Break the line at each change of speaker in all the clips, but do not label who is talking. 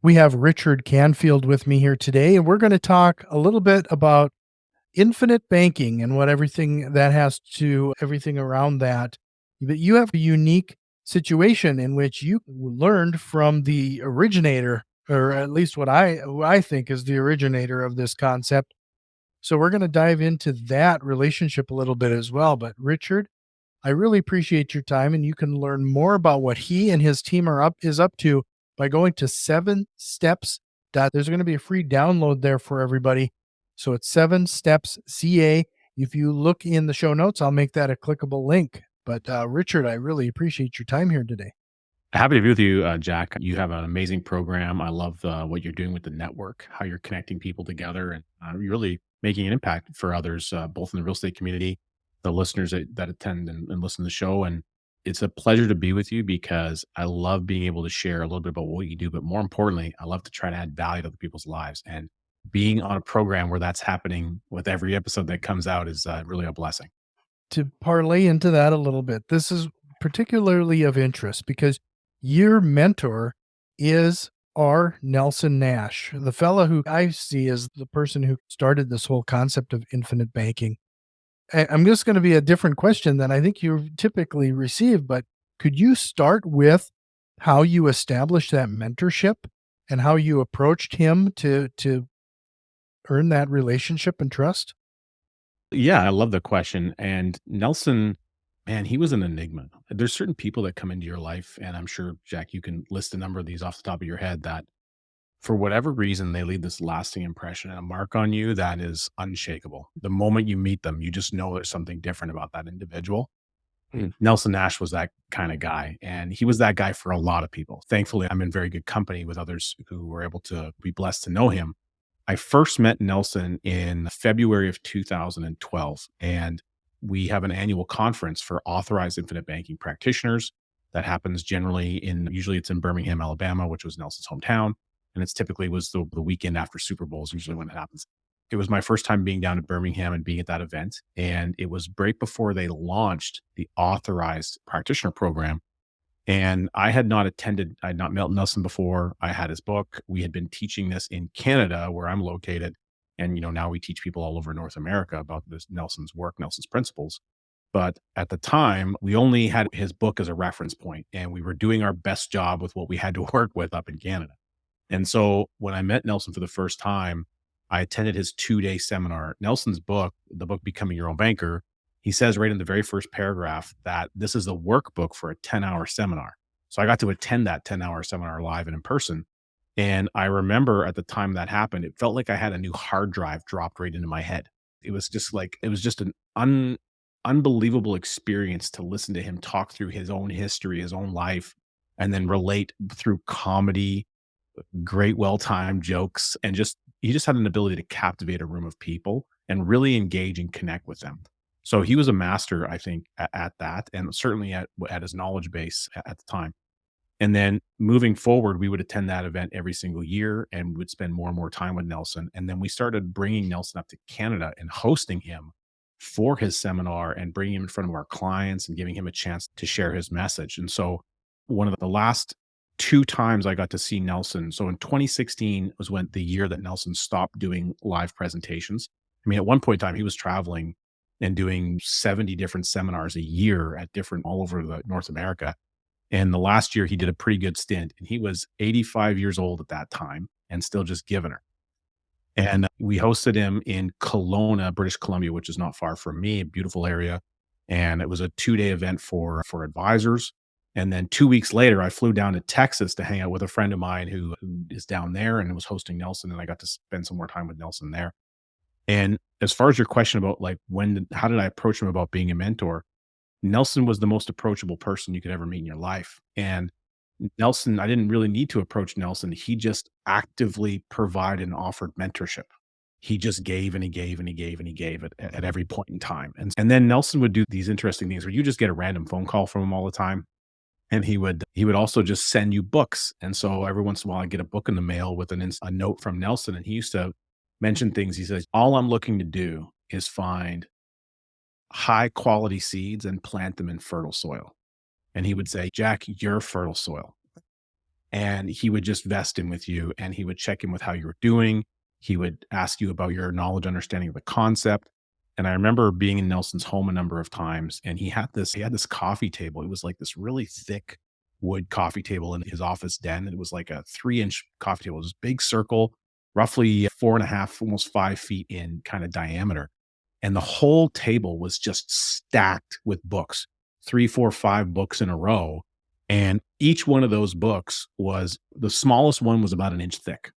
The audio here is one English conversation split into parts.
We have Richard Canfield with me here today, and we're going to talk a little bit about infinite banking and what everything that has to everything around that. But you have a unique situation in which you learned from the originator, or at least what I think is the originator of this concept. So we're going to dive into that relationship a little bit as well. But Richard, I really appreciate your time, and you can learn more about what he and his team is up to by going to 7steps. There's going to be a free download there for everybody. So it's 7steps CA. If you look in the show notes, I'll make that a clickable link. But Richard, I really appreciate your time here today.
Happy to be with you, Jack. You have an amazing program. I love what you're doing with the network, how you're connecting people together, and you're really making an impact for others, both in the real estate community, the listeners that attend and listen to the show. And it's a pleasure to be with you because I love being able to share a little bit about what you do. But more importantly, I love to try to add value to other people's lives. And being on a program where that's happening with every episode that comes out is really a blessing.
To parlay into that a little bit, this is particularly of interest because your mentor is our Nelson Nash, the fella who I see as the person who started this whole concept of infinite banking. I'm just going to be a different question than I think you typically receive, but could you start with how you established that mentorship and how you approached him to earn that relationship and trust?
Yeah, I love the question. And Nelson, man, he was an enigma. There's certain people that come into your life, and I'm sure, Jack, you can list a number of these off the top of your head that for whatever reason, they leave this lasting impression and a mark on you that is unshakable. The moment you meet them, you just know there's something different about that individual. Nelson Nash was that kind of guy, and he was that guy for a lot of people. Thankfully, I'm in very good company with others who were able to be blessed to know him. I first met Nelson in February of 2012, and we have an annual conference for authorized infinite banking practitioners that happens usually it's in Birmingham, Alabama, which was Nelson's hometown. And it's typically was the weekend after Super Bowl is usually when it happens. It was my first time being down to Birmingham and being at that event. And it was right before they launched the authorized practitioner program, and I had not met Nelson before. I had his book. We had been teaching this in Canada, where I'm located. And, now we teach people all over North America about this Nelson's work, Nelson's principles. But at the time, we only had his book as a reference point, and we were doing our best job with what we had to work with up in Canada. And so when I met Nelson for the first time, I attended his 2-day seminar. Nelson's book, the book Becoming Your Own Banker, he says right in the very first paragraph that this is the workbook for a 10-hour seminar. So I got to attend that 10-hour seminar live and in person. And I remember at the time that happened, it felt like I had a new hard drive dropped right into my head. It was just an unbelievable experience to listen to him talk through his own history, his own life, and then relate through comedy, great well-timed jokes, and he just had an ability to captivate a room of people and really engage and connect with them. So he was a master, I think, at that, and certainly at his knowledge base at the time. And then moving forward, we would attend that event every single year, and we would spend more and more time with Nelson. And then we started bringing Nelson up to Canada and hosting him for his seminar and bringing him in front of our clients and giving him a chance to share his message. And so one of the last two times I got to see Nelson. So in 2016 was when the year that Nelson stopped doing live presentations. I mean, at one point in time, he was traveling and doing 70 different seminars a year at different all over the North America. And the last year he did a pretty good stint, and he was 85 years old at that time and still just giving her. And we hosted him in Kelowna, British Columbia, which is not far from me, a beautiful area. And it was a 2-day event for advisors. And then 2 weeks later, I flew down to Texas to hang out with a friend of mine who is down there and was hosting Nelson. And I got to spend some more time with Nelson there. And as far as your question about like how did I approach him about being a mentor? Nelson was the most approachable person you could ever meet in your life. And Nelson, I didn't really need to approach Nelson. He just actively provided and offered mentorship. He just gave and he gave and he gave and he gave at every point in time. And then Nelson would do these interesting things where you just get a random phone call from him all the time. And he would also just send you books. And so every once in a while I get a book in the mail with a note from Nelson. And he used to mention things. He says, all I'm looking to do is find high quality seeds and plant them in fertile soil. And he would say, Jack, you're fertile soil. and he would just vest in with you, and he would check in with how you were doing. He would ask you about your knowledge, understanding of the concept. And I remember being in Nelson's home a number of times, and he had this coffee table. It was like this really thick wood coffee table in his office den. And it was like a 3-inch coffee table, this big circle, roughly 4.5, almost 5 feet in kind of diameter. And the whole table was just stacked with books, three, four, five books in a row. And each one of those books was the smallest one was about an inch thick.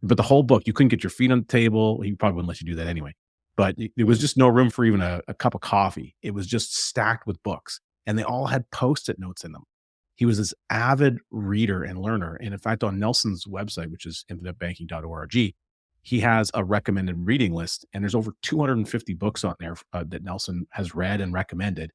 But the whole book, you couldn't get your feet on the table. He probably wouldn't let you do that anyway. But there was just no room for even a cup of coffee. It was just stacked with books, and they all had post-it notes in them. He was this avid reader and learner. And in fact, on Nelson's website, which is infinitebanking.org, he has a recommended reading list, and there's over 250 books on there that Nelson has read and recommended.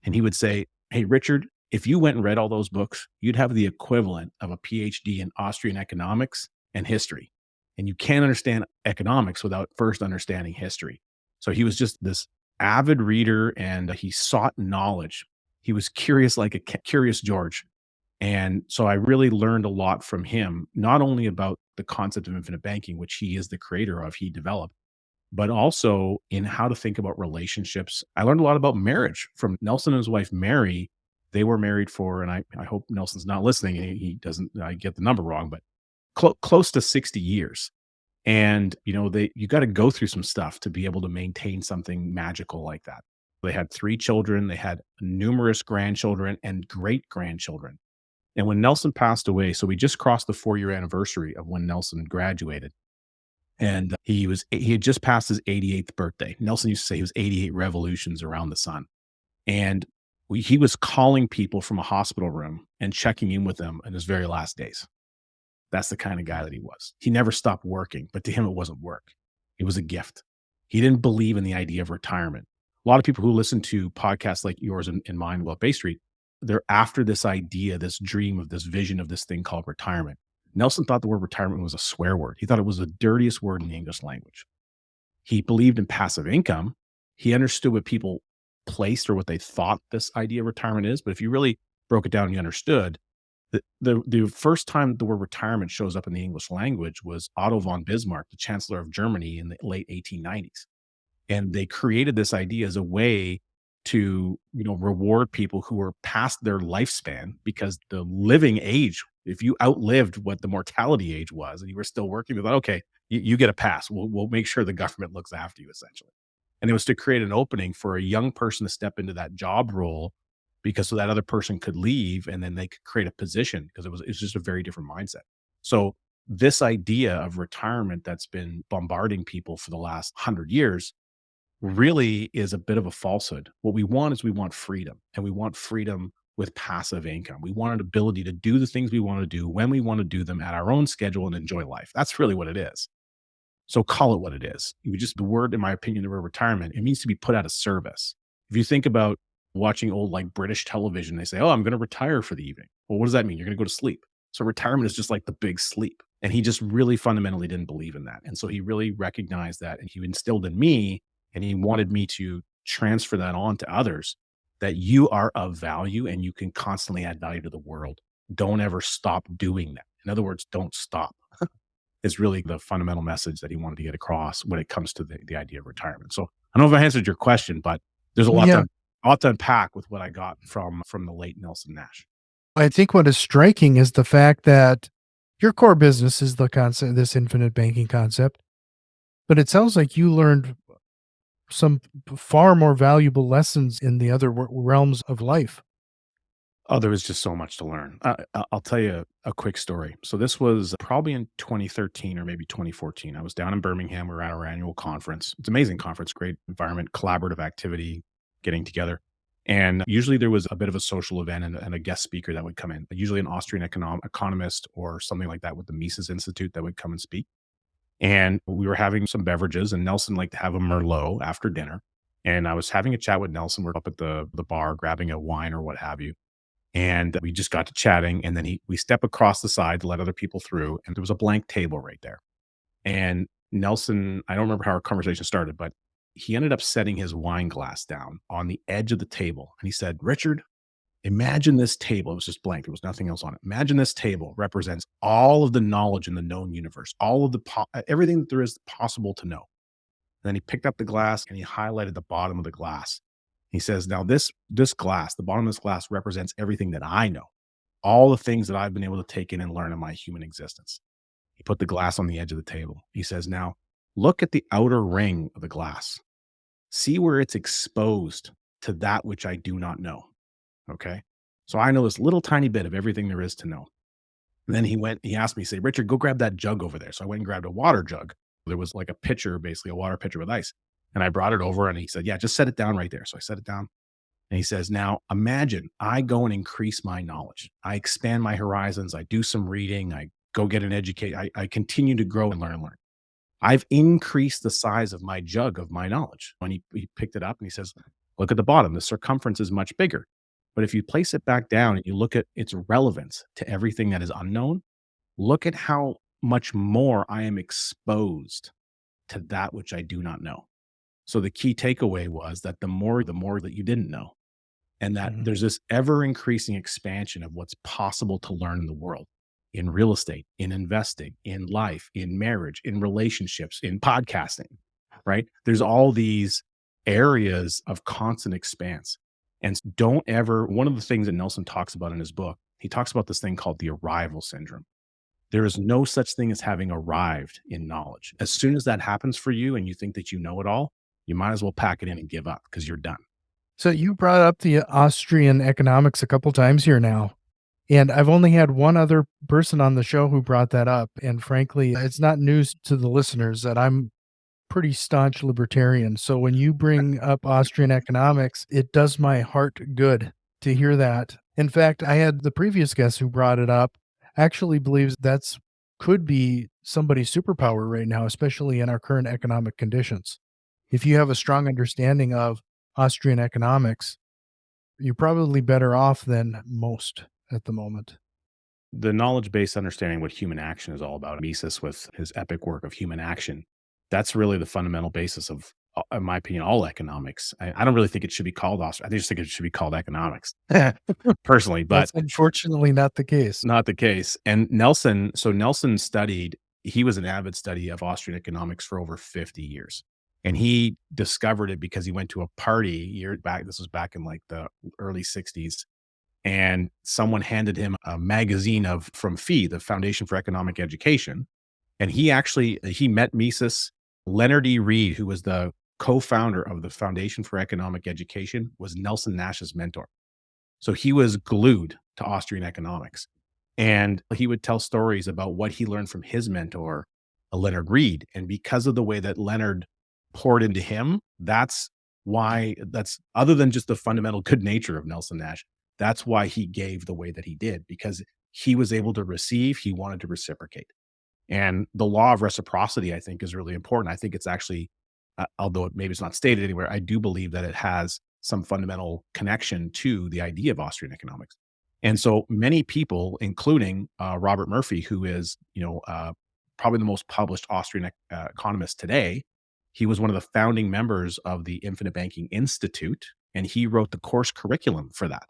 And he would say, "Hey, Richard, if you went and read all those books, you'd have the equivalent of a PhD in Austrian economics and history. And you can't understand economics without first understanding history." So he was just this avid reader, and he sought knowledge. He was curious like a curious George. And so I really learned a lot from him, not only about the concept of infinite banking, which he is the creator of, he developed, but also in how to think about relationships. I learned a lot about marriage from Nelson and his wife, Mary. They were married for, and I hope Nelson's not listening and he doesn't, I get the number wrong, but close to 60 years. And, you got to go through some stuff to be able to maintain something magical like that. They had 3 children, they had numerous grandchildren and great grandchildren. And when Nelson passed away, so we just crossed the 4-year anniversary of when Nelson graduated. And he had just passed his 88th birthday. Nelson used to say he was 88 revolutions around the sun. And he was calling people from a hospital room and checking in with them in his very last days. That's the kind of guy that he was. He never stopped working, but to him, it wasn't work. It was a gift. He didn't believe in the idea of retirement. A lot of people who listen to podcasts like yours and mine about Bay Street, they're after this idea, this dream of this vision of this thing called retirement. Nelson thought the word retirement was a swear word. He thought it was the dirtiest word in the English language. He believed in passive income. He understood what people placed or what they thought this idea of retirement is. But if you really broke it down and you understood, the first time the word retirement shows up in the English language was Otto von Bismarck, the Chancellor of Germany in the late 1890s. And they created this idea as a way to, reward people who were past their lifespan, because the living age, if you outlived what the mortality age was and you were still working, they thought, okay, you get a pass. We'll make sure the government looks after you, essentially. And it was to create an opening for a young person to step into that job role, because so that other person could leave and then they could create a position, because it's just a very different mindset. So this idea of retirement that's been bombarding people for the last 100 years really is a bit of a falsehood. What we want is we want freedom, and we want freedom with passive income. We want an ability to do the things we want to do when we want to do them at our own schedule and enjoy life. That's really what it is. So call it what it is. The word, in my opinion, the word retirement, it means to be put out of service. If you think about watching old like British television, they say, "Oh, I'm going to retire for the evening." Well, what does that mean? You're going to go to sleep. So retirement is just like the big sleep. And he just really fundamentally didn't believe in that. And so he really recognized that, and he instilled in me, and he wanted me to transfer that on to others, that you are of value and you can constantly add value to the world. Don't ever stop doing that. In other words, don't stop. Is really the fundamental message that he wanted to get across when it comes to the idea of retirement. So I don't know if I answered your question, but there's
Yeah.
a lot to unpack with what I got from the late Nelson Nash.
I think what is striking is the fact that your core business is the concept, this infinite banking concept, but it sounds like you learned some far more valuable lessons in the other realms of life.
Oh, there was just so much to learn. I'll tell you a quick story. So this was probably in 2013 or maybe 2014. I was down in Birmingham. We were at our annual conference. It's an amazing conference, great environment, collaborative activity, getting together. And usually there was a bit of a social event and a guest speaker that would come in, usually an Austrian economist or something like that with the Mises Institute that would come and speak. And we were having some beverages, and Nelson liked to have a Merlot after dinner. And I was having a chat with Nelson. We're up at the bar grabbing a wine or what have you. And we just got to chatting, and then we step across the side to let other people through, and there was a blank table right there. And Nelson, I don't remember how our conversation started, but he ended up setting his wine glass down on the edge of the table. And he said, "Richard, Imagine this table. It was just blank. There was nothing else on it. Imagine this table represents all of the knowledge in the known universe, all of the everything that there is possible to know. And then he picked up the glass and he highlighted the bottom of the glass. He says, "Now this glass, the bottom of this glass represents everything that I know, all the things that I've been able to take in and learn in my human existence." He put the glass on the edge of the table. He says, "Now look at the outer ring of the glass. See where it's exposed to that which I do not know." Okay. So I know this little tiny bit of everything there is to know. And then he asked me, say, "Richard, go grab that jug over there." So I went and grabbed a water jug. There was like a pitcher, basically a water pitcher with ice. And I brought it over and he said, "Yeah, just set it down right there." So I set it down. And he says, "Now imagine I go and increase my knowledge. I expand my horizons. I do some reading. I go get an educate. I continue to grow and learn and learn. I've increased the size of my jug of my knowledge." When he picked it up and he says, "Look at the bottom. The circumference is much bigger. But if you place it back down and you look at its relevance to everything that is unknown, look at how much more I am exposed to that which I do not know." So the key takeaway was that the more that you didn't know, and that
Mhm.
there's this ever increasing expansion of what's possible to learn in the world, in real estate, in investing, in life, in marriage, in relationships, in podcasting, right? There's all these areas of constant expanse. And don't ever, one of the things that Nelson talks about in his book, he talks about this thing called the arrival syndrome. There is no such thing as having arrived in knowledge. As soon as that happens for you and you think that you know it all, you might as well pack it in and give up because you're done.
So you brought up the Austrian economics a couple times here now. And I've only had one other person on the show who brought that up. And frankly, it's not news to the listeners that I'm pretty staunch libertarian. So when you bring up Austrian economics, it does my heart good to hear that. In fact, I had the previous guest who brought it up actually believes that's could be somebody's superpower right now, especially in our current economic conditions. If you have a strong understanding of Austrian economics, you're probably better off than most at the moment.
The knowledge based understanding what human action is all about, Mises with his epic work of human action, that's really the fundamental basis of, in my opinion, all economics. I don't really think it should be called Austrian. I just think it should be called economics personally, but
That's unfortunately not the case.
not the case. And Nelson, so Nelson studied, he was an avid study of Austrian economics for over 50 years. And he discovered it because he went to a party year back. This was back in like the early 60s, and someone handed him a magazine of from FEE, the Foundation for Economic Education. And he met Mises. Leonard E. Reed, who was the co-founder of the Foundation for Economic Education, was Nelson Nash's mentor. So he was glued to Austrian economics. And he would tell stories about what he learned from his mentor, Leonard Reed. And because of the way that Leonard poured into him, that's other than just the fundamental good nature of Nelson Nash, that's why he gave the way that he did, because he was able to receive, he wanted to reciprocate. And the law of reciprocity, I think, is really important. I think it's actually, although maybe it's not stated anywhere, I do believe that it has some fundamental connection to the idea of Austrian economics. And so many people, including Robert Murphy, who is, probably the most published Austrian economist today, he was one of the founding members of the Infinite Banking Institute, and he wrote the course curriculum for that.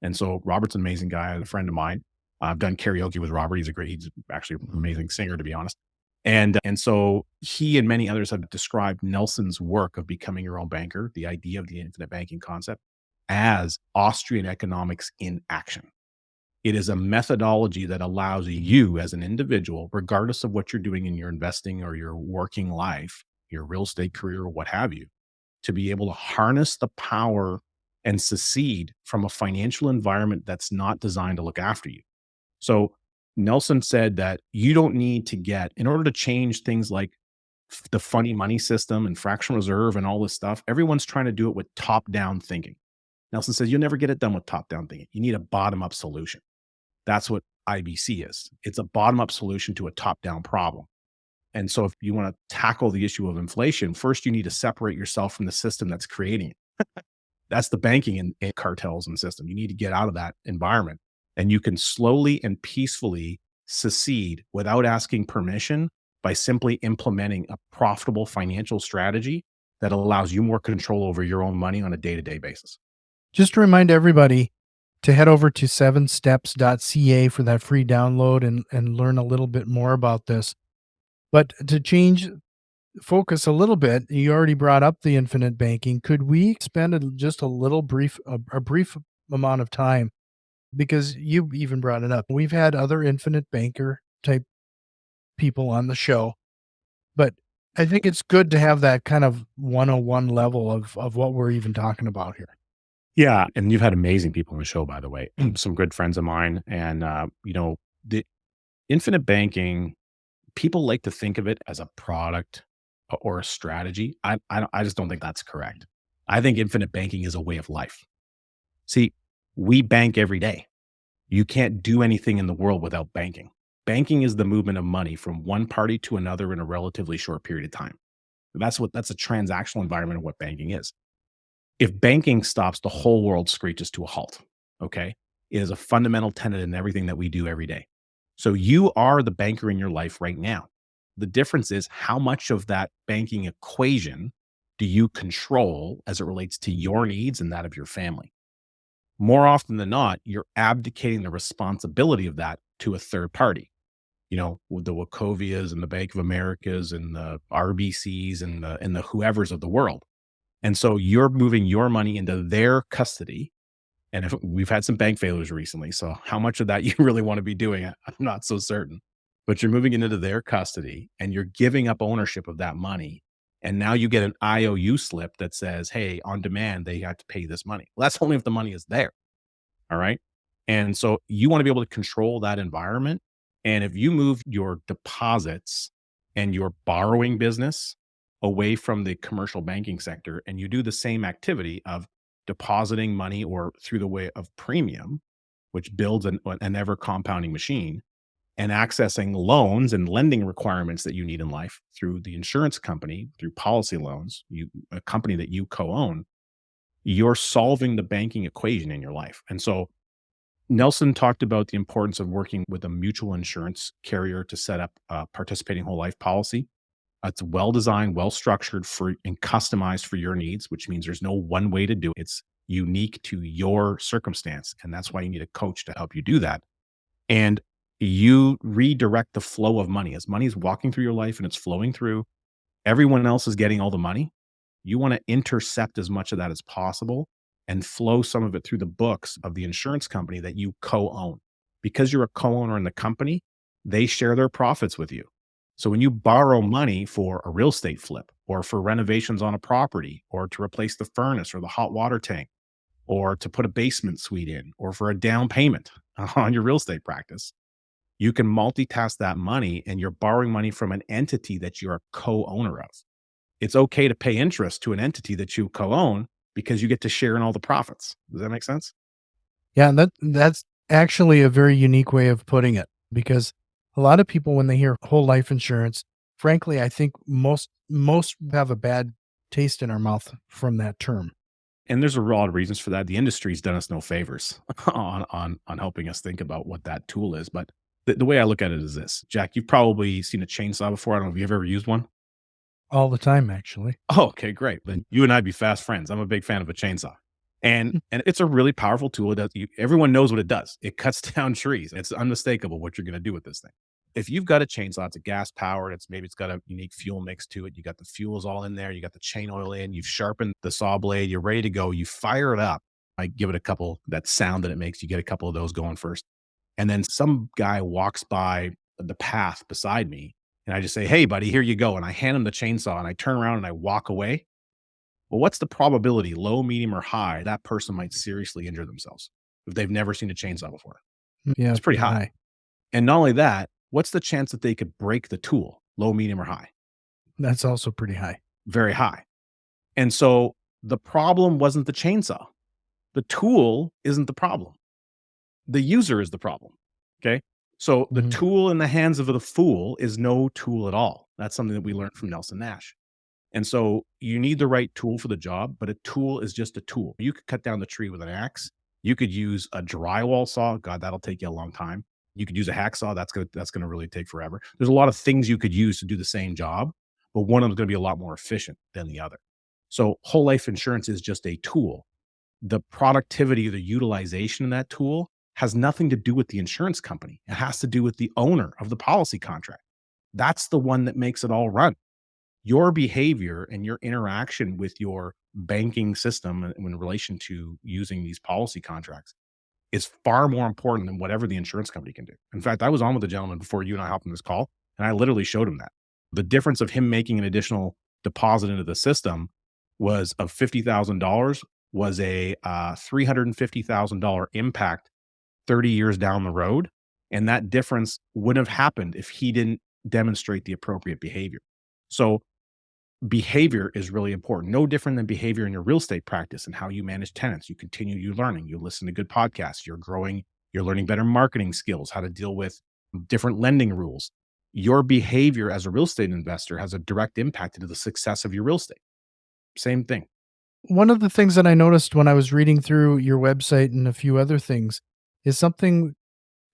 And so Robert's an amazing guy, a friend of mine. I've done karaoke with Robert. He's actually an amazing singer, to be honest. And so he and many others have described Nelson's work of becoming your own banker, the idea of the infinite banking concept, as Austrian economics in action. It is a methodology that allows you as an individual, regardless of what you're doing in your investing or your working life, your real estate career, or what have you, to be able to harness the power and secede from a financial environment that's not designed to look after you. So Nelson said that you don't need to get, in order to change things like the funny money system and fractional reserve and all this stuff, everyone's trying to do it with top down thinking. Nelson says you'll never get it done with top down thinking. You need a bottom up solution. That's what IBC is. It's a bottom up solution to a top down problem. And so if you want to tackle the issue of inflation, first you need to separate yourself from the system that's creating it. That's the banking and cartels and system. You need to get out of that environment, and you can slowly and peacefully secede without asking permission by simply implementing a profitable financial strategy that allows you more control over your own money on a day-to-day basis.
Just to remind everybody, to head over to sevensteps.ca for that free download and learn a little bit more about this. But to change focus a little bit, you already brought up the infinite banking. Could we spend just a little a brief amount of time, because you even brought it up. We've had other infinite banker type people on the show, but I think it's good to have that kind of 101 level of what we're even talking about here.
Yeah, and you've had amazing people on the show, by the way, some good friends of mine, and the infinite banking, people like to think of it as a product or a strategy. I just don't think that's correct. I think infinite banking is a way of life. See, we bank every day. You can't do anything in the world without banking. Banking is the movement of money from one party to another in a relatively short period of time. That's a transactional environment of what banking is. If banking stops, the whole world screeches to a halt. Okay. It is a fundamental tenet in everything that we do every day. So you are the banker in your life right now. The difference is how much of that banking equation do you control as it relates to your needs and that of your family? More often than not, you're abdicating the responsibility of that to a third party. With the Wachovias and the Bank of Americas and the RBCs and the whoever's of the world. And so you're moving your money into their custody. And if we've had some bank failures recently, so how much of that you really want to be doing, I'm not so certain. But you're moving it into their custody and you're giving up ownership of that money. And now you get an IOU slip that says, hey, on demand, they have to pay this money. Well, that's only if the money is there. All right. And so you want to be able to control that environment. And if you move your deposits and your borrowing business away from the commercial banking sector and you do the same activity of depositing money or through the way of premium, which builds an ever compounding machine, and accessing loans and lending requirements that you need in life through the insurance company, through policy loans, a company that you co-own, you're solving the banking equation in your life. And so Nelson talked about the importance of working with a mutual insurance carrier to set up a participating whole life policy. It's well designed, well structured for and customized for your needs, which means there's no one way to do it. It's unique to your circumstance. And that's why you need a coach to help you do that. And you redirect the flow of money. As money is walking through your life and it's flowing through, everyone else is getting all the money. You want to intercept as much of that as possible and flow some of it through the books of the insurance company that you co-own. Because you're a co-owner in the company, they share their profits with you. So when you borrow money for a real estate flip or for renovations on a property or to replace the furnace or the hot water tank or to put a basement suite in or for a down payment on your real estate practice, you can multitask that money and you're borrowing money from an entity that you're a co-owner of. It's okay to pay interest to an entity that you co-own because you get to share in all the profits. Does that make sense?
Yeah, that's actually a very unique way of putting it, because a lot of people, when they hear whole life insurance, frankly, I think most have a bad taste in our mouth from that term.
And there's a lot of reasons for that. The industry's done us no favors on helping us think about what that tool is. But the way I look at it is this. Jack, you've probably seen a chainsaw before. I don't know if you've ever used one.
All the time, actually.
Oh, okay, great. Then you and I'd be fast friends. I'm a big fan of a chainsaw. And it's a really powerful tool. It does everyone knows what it does. It cuts down trees. It's unmistakable what you're going to do with this thing. If you've got a chainsaw, it's a gas powered, it's got a unique fuel mix to it. You got the fuels all in there, you got the chain oil in, you've sharpened the saw blade, you're ready to go. You fire it up. I give it a couple, that sound that it makes, you get a couple of those going first. And then some guy walks by the path beside me and I just say, "Hey buddy, here you go." And I hand him the chainsaw and I turn around and I walk away. Well, what's the probability, low, medium, or high, that person might seriously injure themselves if they've never seen a chainsaw before?
Yeah,
It's pretty
pretty
high.
high.
And not only that, what's the chance that they could break the tool, low, medium, or high?
That's also pretty high.
Very high. And so the problem wasn't the chainsaw. The tool isn't the problem. The user is the problem. Okay. So the
Mhm.
tool in the hands of the fool is no tool at all. That's something that we learned from Nelson Nash. And so you need the right tool for the job, but a tool is just a tool. You could cut down the tree with an axe. You could use a drywall saw. God, that'll take you a long time. You could use a hacksaw. That's gonna really take forever. There's a lot of things you could use to do the same job, but one of them is gonna be a lot more efficient than the other. So whole life insurance is just a tool. the productivity, the utilization of that tool has nothing to do with the insurance company. It has to do with the owner of the policy contract. That's the one that makes it all run. Your behavior and your interaction with your banking system in relation to using these policy contracts is far more important than whatever the insurance company can do. In fact, I was on with the gentleman before you and I hopped on this call, and I literally showed him that. The difference of him making an additional deposit into the system was of $50,000 was a $350,000 impact 30 years down the road. And that difference wouldn't have happened if he didn't demonstrate the appropriate behavior. So behavior is really important. No different than behavior in your real estate practice and how you manage tenants. You continue your learning, you listen to good podcasts, you're growing, you're learning better marketing skills, how to deal with different lending rules. Your behavior as a real estate investor has a direct impact into the success of your real estate. Same thing.
One of the things that I noticed when I was reading through your website and a few other things is something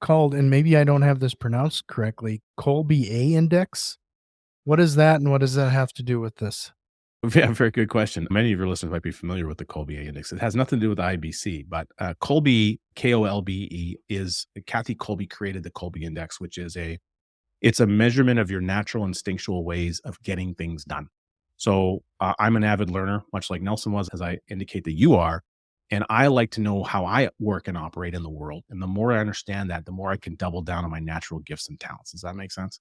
called, and maybe I don't have this pronounced correctly, Kolbe A index. What is that, and what does that have to do with this?
Yeah, very good question. Many of your listeners might be familiar with the Kolbe index. It has nothing to do with the IBC, but Kolbe, Kolbe, is Kathy Kolbe created the Kolbe index, which is it's a measurement of your natural instinctual ways of getting things done. So I'm an avid learner, much like Nelson was, as I indicate that you are. And I like to know how I work and operate in the world. And the more I understand that, the more I can double down on my natural gifts and talents. Does that make sense?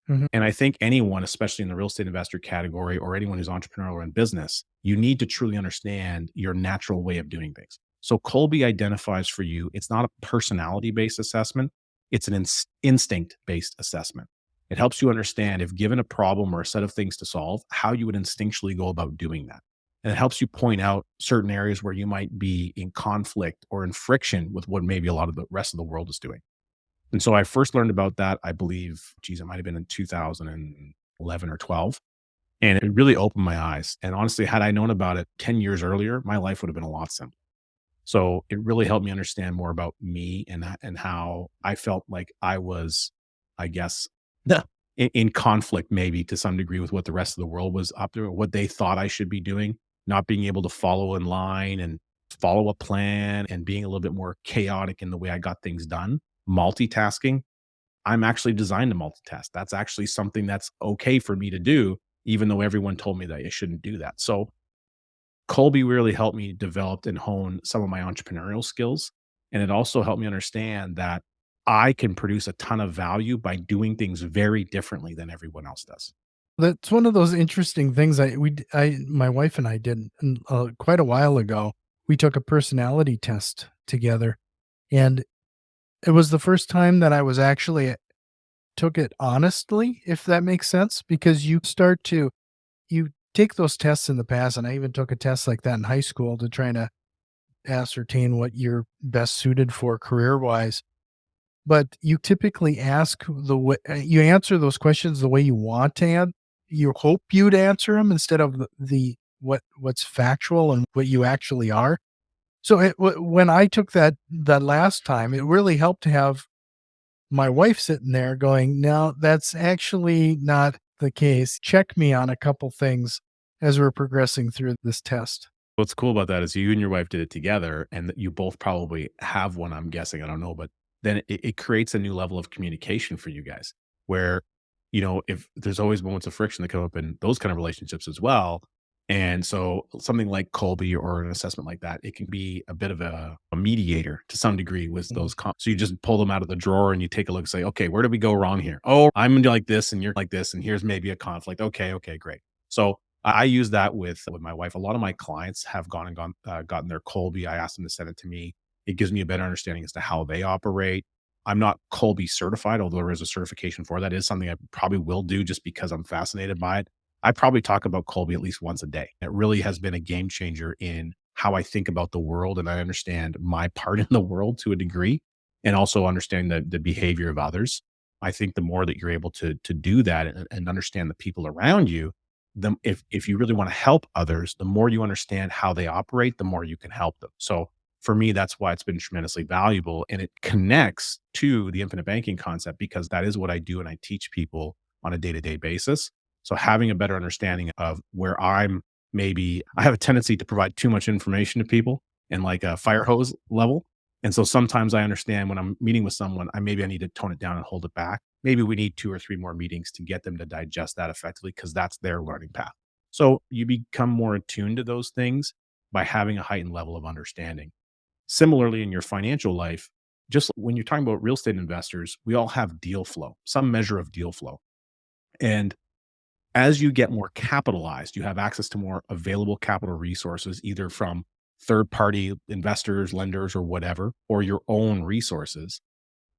Mhm.
And I think anyone, especially in the real estate investor category or anyone who's entrepreneurial or in business, you need to truly understand your natural way of doing things. So Colby identifies for you, it's not a personality based assessment, it's an instinct based assessment. It helps you understand if given a problem or a set of things to solve, how you would instinctually go about doing that. And it helps you point out certain areas where you might be in conflict or in friction with what maybe a lot of the rest of the world is doing. And so I first learned about that, I believe, geez, it might have been in 2011 or 12. And it really opened my eyes. And honestly, had I known about it 10 years earlier, my life would have been a lot simpler. So it really helped me understand more about me and how I felt like I was, I guess, yeah, in conflict maybe to some degree with what the rest of the world was up to, what they thought I should be doing, not being able to follow in line and follow a plan and being a little bit more chaotic in the way I got things done. Multitasking, I'm actually designed to multitask. That's actually something that's okay for me to do, even though everyone told me that I shouldn't do that. So Colby really helped me develop and hone some of my entrepreneurial skills. And it also helped me understand that I can produce a ton of value by doing things very differently than everyone else does.
That's one of those interesting things my wife and I did quite a while ago. We took a personality test together, and it was the first time that I was actually took it honestly, if that makes sense, because you take those tests in the past, and I even took a test like that in high school to try to ascertain what you're best suited for career-wise. But you typically you answer those questions the way you want to you hope you'd answer them instead of what's factual and what you actually are. So when I took that last time, it really helped to have my wife sitting there going, "No, that's actually not the case. Check me on a couple things as we're progressing through this test."
What's cool about that is you and your wife did it together and that you both probably have one, I'm guessing. I don't know, but then it creates a new level of communication for you guys where, if there's always moments of friction that come up in those kind of relationships as well. And so something like Colby or an assessment like that, it can be a bit of a mediator to some degree with
Mhm.
so you just pull them out of the drawer and you take a look and say, okay, where did we go wrong here? Oh, I'm like this and you're like this, and here's maybe a conflict. Okay, okay, great. So I use that with my wife. A lot of my clients have gotten their Colby. I asked them to send it to me. It gives me a better understanding as to how they operate. I'm not Colby certified, although there is a certification for that. Is something I probably will do just because I'm fascinated by it. I probably talk about Colby at least once a day. It really has been a game changer in how I think about the world, and I understand my part in the world to a degree, and also understanding the behavior of others. I think the more that you're able to do that and understand the people around you, if you really want to help others, the more you understand how they operate, the more you can help them. So for me, that's why it's been tremendously valuable. And it connects to the infinite banking concept because that is what I do and I teach people on a day to day basis. So having a better understanding of where I have a tendency to provide too much information to people. and like a fire hose level. And so sometimes I understand when I'm meeting with someone, I need to tone it down and hold it back. Maybe we need 2 or 3 more meetings to get them to digest that effectively because that's their learning path. So you become more attuned to those things by having a heightened level of understanding. Similarly, in your financial life, just when you're talking about real estate investors, we all have deal flow, some measure of deal flow. And as you get more capitalized, you have access to more available capital resources, either from third party investors, lenders, or whatever, or your own resources.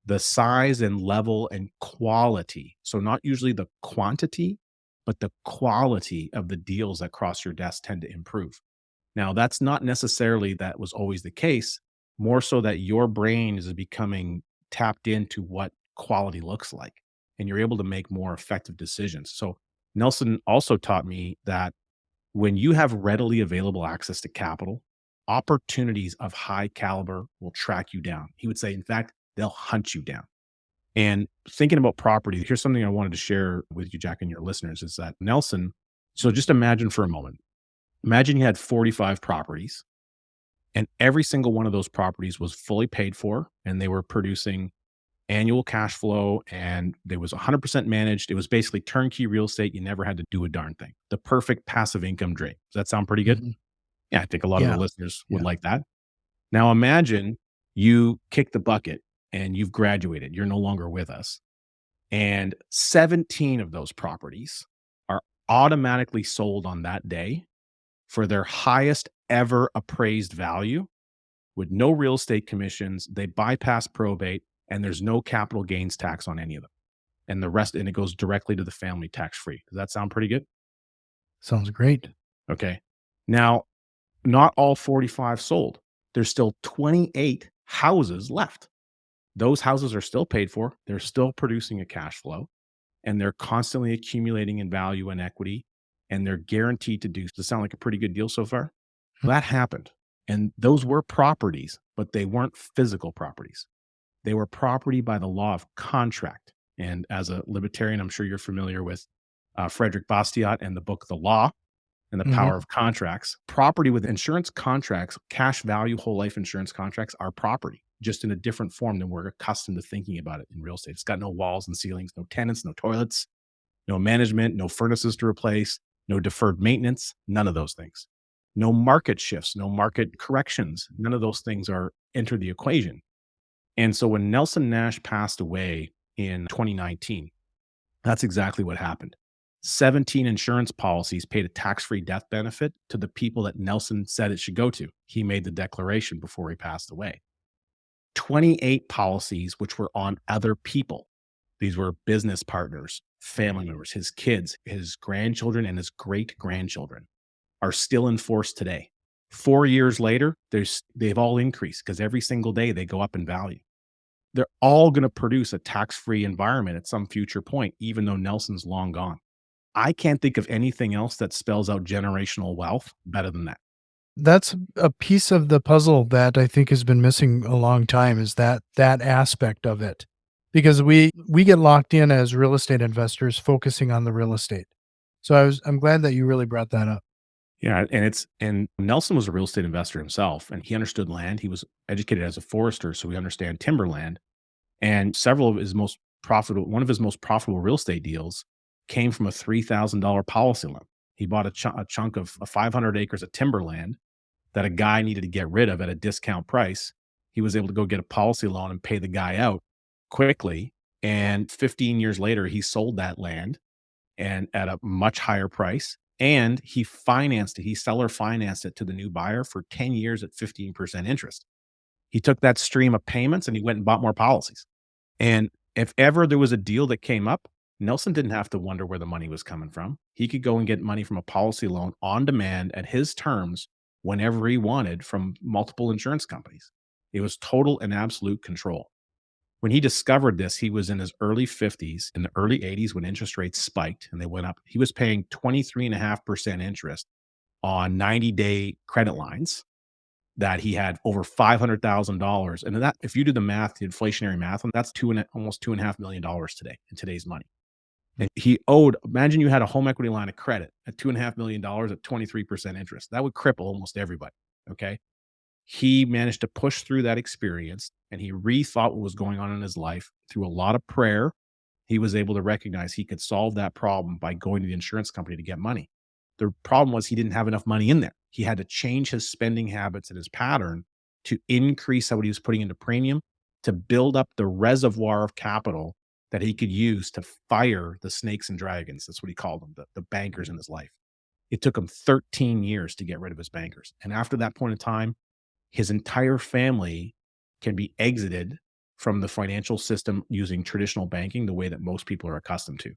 The size and level and quality, so not usually the quantity, but the quality of the deals that cross your desk tend to improve. Now, that's not necessarily that was always the case, more so that your brain is becoming tapped into what quality looks like, and you're able to make more effective decisions. So, Nelson also taught me that when you have readily available access to capital, opportunities of high caliber will track you down. He would say, in fact, they'll hunt you down. And thinking about property, here's something I wanted to share with you, Jack, and your listeners is that Nelson, so just imagine for a moment, imagine you had 45 properties and every single one of those properties was fully paid for and they were producing annual cash flow and they was 100% managed. It was basically turnkey real estate. You never had to do a darn thing. The perfect passive income dream. Does that sound pretty good?
Mhm.
Yeah, I think a lot of the
Yeah.
listeners would
Yeah.
like that. Now imagine you kick the bucket and you've graduated. You're no longer with us. And 17 of those properties are automatically sold on that day for their highest ever appraised value with no real estate commissions. They bypass probate and there's no capital gains tax on any of them. And the rest, and it goes directly to the family tax free. Does that sound pretty good?
Sounds great.
Okay. Now, not all 45 sold. There's still 28 houses left. Those houses are still paid for. They're still producing a cash flow and they're constantly accumulating in value and equity. And they're guaranteed to do. Does it sound like a pretty good deal so far?
Mm.
Well, that happened. And those were properties, but they weren't physical properties. They were property by the law of contract. And as a libertarian, I'm sure you're familiar with Frederick Bastiat and the book The Law and the
Mhm.
power of contracts. Property with insurance contracts, cash value, whole life insurance contracts are property, just in a different form than we're accustomed to thinking about it in real estate. It's got no walls and ceilings, no tenants, no toilets, no management, no furnaces to replace, no deferred maintenance, none of those things. No market shifts, no market corrections. None of those things are enter the equation. And so when Nelson Nash passed away in 2019, that's exactly what happened. 17 insurance policies paid a tax-free death benefit to the people that Nelson said it should go to. He made the declaration before he passed away. 28 policies which were on other people. These were business partners, family members, his kids, his grandchildren, and his great grandchildren are still in force today. 4 years later, they've all increased because every single day they go up in value. They're all going to produce a tax-free environment at some future point, even though Nelson's long gone. I can't think of anything else that spells out generational wealth better than that.
That's a piece of the puzzle that I think has been missing a long time is that aspect of it. Because we get locked in as real estate investors focusing on the real estate. So I'm glad that you really brought that up.
Yeah, and Nelson was a real estate investor himself, and he understood land. He was educated as a forester, so he understand timberland. And several of his most profitable, one of his most profitable real estate deals came from a $3,000 policy loan. He bought a chunk of 500 acres of timberland that a guy needed to get rid of at a discount price. He was able to go get a policy loan and pay the guy out quickly. And 15 years later, he sold that land and at a much higher price. And he financed it. He seller financed it to the new buyer for 10 years at 15% interest. He took that stream of payments and he went and bought more policies. And if ever there was a deal that came up, Nelson didn't have to wonder where the money was coming from. He could go and get money from a policy loan on demand at his terms whenever he wanted from multiple insurance companies. It was total and absolute control. When he discovered this, he was in his early 50s, in the early 80s when interest rates spiked and they went up. He was paying 23.5% interest on 90-day credit lines that he had over $500,000. And that, if you do the math, the inflationary math, and that's almost $2.5 million today in today's money. And he owed, imagine you had a home equity line of credit at $2.5 million at 23% interest. That would cripple almost everybody. Okay. He managed to push through that experience and he rethought what was going on in his life through a lot of prayer. He was able to recognize he could solve that problem by going to the insurance company to get money. The problem was he didn't have enough money in there. He had to change his spending habits and his pattern to increase what he was putting into premium to build up the reservoir of capital that he could use to fire the snakes and dragons. That's what he called them, the bankers in his life. It took him 13 years to get rid of his bankers. And after that point in time, his entire family can be exited from the financial system using traditional banking the way that most people are accustomed to.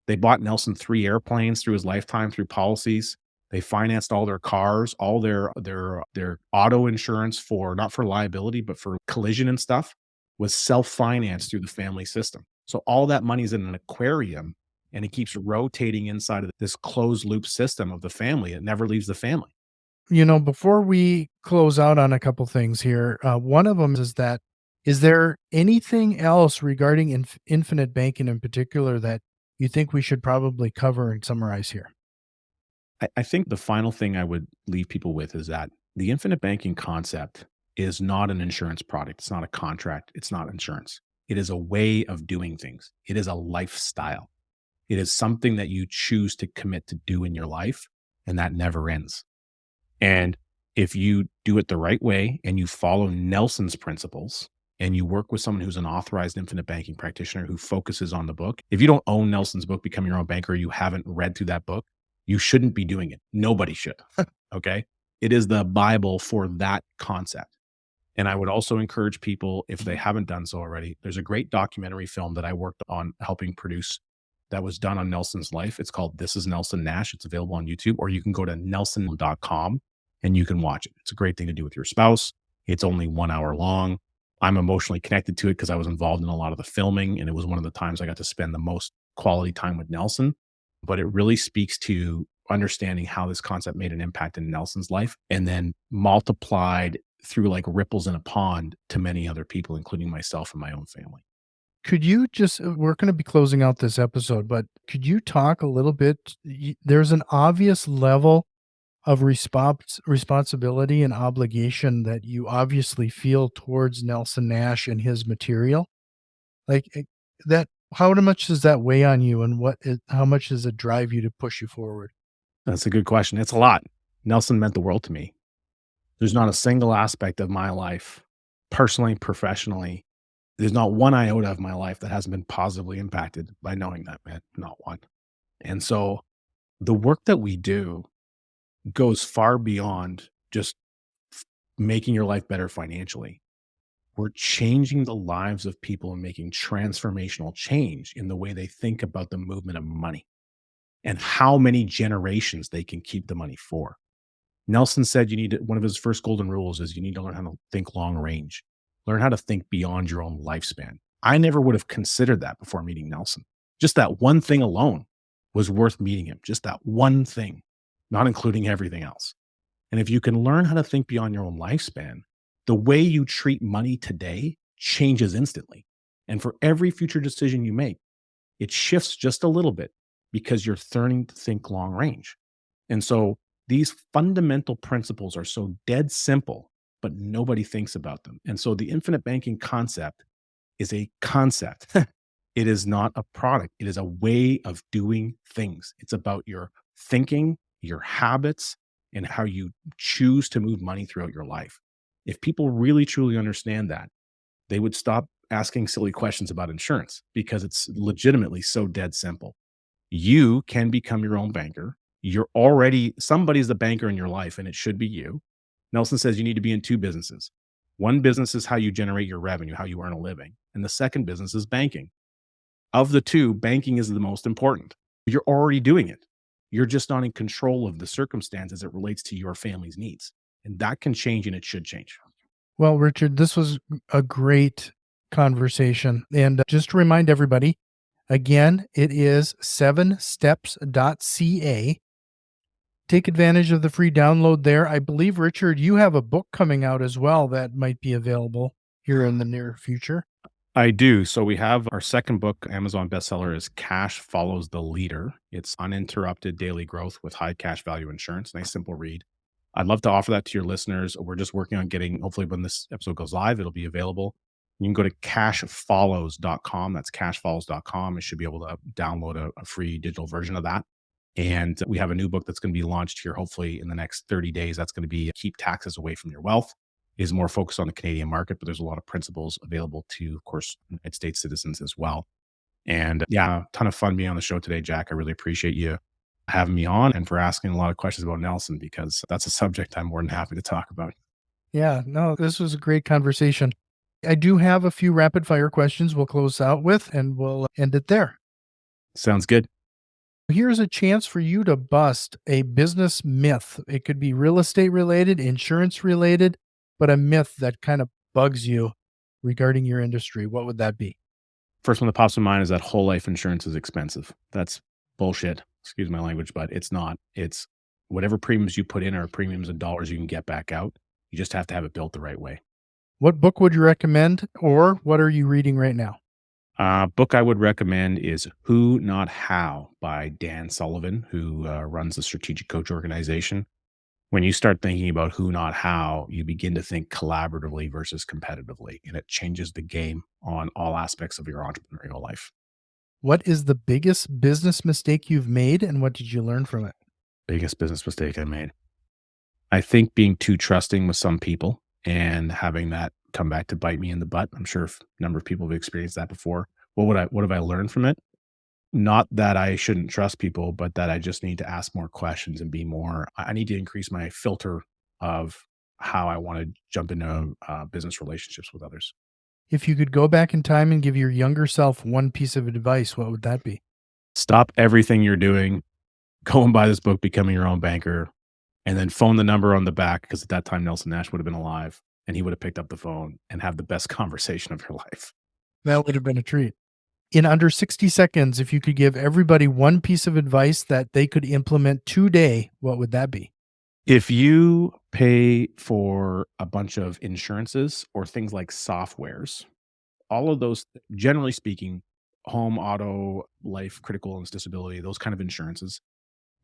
They bought Nelson 3 airplanes through his lifetime through policies. They financed all their cars, all their auto insurance for not for liability, but for collision and stuff was self-financed through the family system. So all that money is in an aquarium and it keeps rotating inside of this closed loop system of the family. It never leaves the family.
Before we close out on a couple things here, one of them is that is there anything else regarding infinite banking in particular that you think we should probably cover and summarize here?
I think the final thing I would leave people with is that the infinite banking concept is not an insurance product. It's not a contract. It's not insurance. It is a way of doing things. It is a lifestyle. It is something that you choose to commit to do in your life, and that never ends. And if you do it the right way and you follow Nelson's principles and you work with someone who's an authorized infinite banking practitioner who focuses on the book, if you don't own Nelson's book, Become Your Own Banker, you haven't read through that book, you shouldn't be doing it. Nobody should. Okay. It is the Bible for that concept. And I would also encourage people, if they haven't done so already, there's a great documentary film that I worked on helping produce that was done on Nelson's life. It's called This is Nelson Nash. It's available on YouTube, or you can go to nelson.com and you can watch it. It's a great thing to do with your spouse. It's only 1 hour long. I'm emotionally connected to it because I was involved in a lot of the filming, and it was one of the times I got to spend the most quality time with Nelson. But it really speaks to understanding how this concept made an impact in Nelson's life and then multiplied through like ripples in a pond to many other people, including myself and my own family.
Could you just we're going to be closing out this episode, but could you talk a little bit? There's an obvious level of responsibility and obligation that you obviously feel towards Nelson Nash and his material. Like that, how much does that weigh on you, and how much does it drive you to push you forward?
That's a good question. It's a lot. Nelson meant the world to me. There's not a single aspect of my life, personally, professionally. There's not one iota of my life that hasn't been positively impacted by knowing that man, not one. And so the work that we do goes far beyond just making your life better financially. We're changing the lives of people and making transformational change in the way they think about the movement of money and how many generations they can keep the money for. Nelson said one of his first golden rules is you need to learn how to think long range, learn how to think beyond your own lifespan. I never would have considered that before meeting Nelson. Just that one thing alone was worth meeting him. Just that one thing, not including everything else. And if you can learn how to think beyond your own lifespan, the way you treat money today changes instantly. And for every future decision you make, it shifts just a little bit because you're learning to think long range. And so these fundamental principles are so dead simple, but nobody thinks about them. And so the infinite banking concept is a concept. It is not a product. It is a way of doing things. It's about your thinking, your habits, and how you choose to move money throughout your life. If people really truly understand that, they would stop asking silly questions about insurance because it's legitimately so dead simple. You can become your own banker. You're already somebody's the banker in your life, and it should be you. Nelson says you need to be in two businesses. One business is how you generate your revenue, how you earn a living. And the second business is banking. Of the two, banking is the most important. You're already doing it. You're just not in control of the circumstance as it relates to your family's needs. And that can change and it should change.
Well, Richard, this was a great conversation. And just to remind everybody, again, it is 7steps.ca. Take advantage of the free download there. I believe, Richard, you have a book coming out as well that might be available here in the near future.
I do. So we have our second book, Amazon bestseller, is Cash Follows the Leader. It's uninterrupted daily growth with high cash value insurance. Nice, simple read. I'd love to offer that to your listeners. We're just working on getting, hopefully, when this episode goes live, it'll be available. You can go to cashfollows.com. That's cashfollows.com. You should be able to download a free digital version of that. And we have a new book that's going to be launched here, hopefully in the next 30 days. That's going to be Keep Taxes Away from Your Wealth. It is more focused on the Canadian market, but there's a lot of principles available to, of course, United States citizens as well. And yeah, a ton of fun being on the show today, Jack. I really appreciate you having me on and for asking a lot of questions about Nelson, because that's a subject I'm more than happy to talk about.
Yeah, no, this was a great conversation. I do have a few rapid fire questions we'll close out with, and we'll end it there.
Sounds good.
Here's a chance for you to bust a business myth. It could be real estate related, insurance related, but a myth that kind of bugs you regarding your industry. What would that be?
First one that pops in mind is that whole life insurance is expensive. That's bullshit. Excuse my language, but it's not. It's whatever premiums you put in are premiums in dollars you can get back out. You just have to have it built the right way.
What book would you recommend, or what are you reading right now?
Book I would recommend is Who Not How by Dan Sullivan, who runs the Strategic Coach organization. When you start thinking about who, not how, you begin to think collaboratively versus competitively, and it changes the game on all aspects of your entrepreneurial life.
What is the biggest business mistake you've made, and what did you learn from it?
Biggest business mistake I made. I think being too trusting with some people and having that come back to bite me in the butt. I'm sure a number of people have experienced that before. What have I learned from it? Not that I shouldn't trust people, but that I just need to ask more questions and be more, I need to increase my filter of how I want to jump into business relationships with others.
If you could go back in time and give your younger self one piece of advice, what would that be?
Stop everything you're doing, go and buy this book, Becoming Your Own Banker, and then phone the number on the back, because at that time, Nelson Nash would have been alive and he would have picked up the phone and have the best conversation of your life.
That would have been a treat. In under 60 seconds, if you could give everybody one piece of advice that they could implement today, what would that be?
If you pay for a bunch of insurances or things like softwares, all of those, generally speaking, home, auto, life, critical illness, disability, those kind of insurances,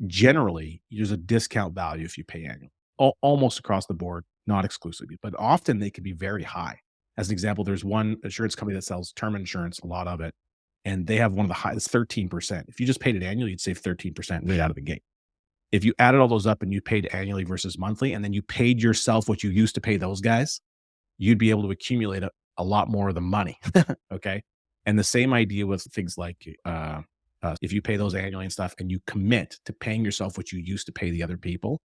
generally, there's a discount value if you pay annual, almost across the board, not exclusively, but often they can be very high. As an example, there's one insurance company that sells term insurance, a lot of it, and they have one of the highest, 13%. If you just paid it annually, you'd save 13% right out of the gate. If you added all those up and you paid annually versus monthly, and then you paid yourself what you used to pay those guys, you'd be able to accumulate a lot more of the money. Okay. And the same idea with things like if you pay those annually and stuff and you commit to paying yourself what you used to pay the other people,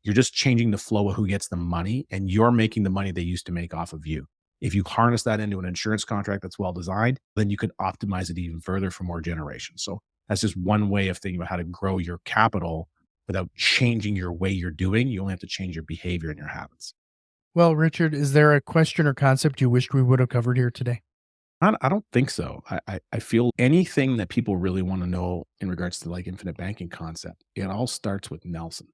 you're just changing the flow of who gets the money, and you're making the money they used to make off of you. If you harness that into an insurance contract that's well designed, then you can optimize it even further for more generations. So that's just one way of thinking about how to grow your capital without changing your way you're doing. You only have to change your behavior and your habits.
Well, Richard, is there a question or concept you wished we would have covered here today?
I don't think so. I feel anything that people really want to know in regards to like infinite banking concept, it all starts with Nelson.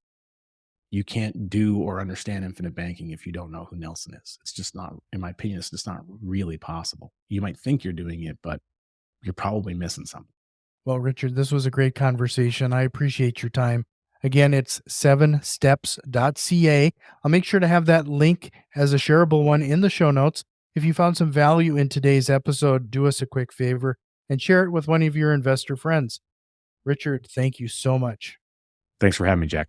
You can't do or understand infinite banking if you don't know who Nelson is. It's just not, in my opinion, it's just not really possible. You might think you're doing it, but you're probably missing something.
Well, Richard, this was a great conversation. I appreciate your time. Again, it's 7steps.ca. I'll make sure to have that link as a shareable one in the show notes. If you found some value in today's episode, do us a quick favor and share it with one of your investor friends. Richard, thank you so much.
Thanks for having me, Jack.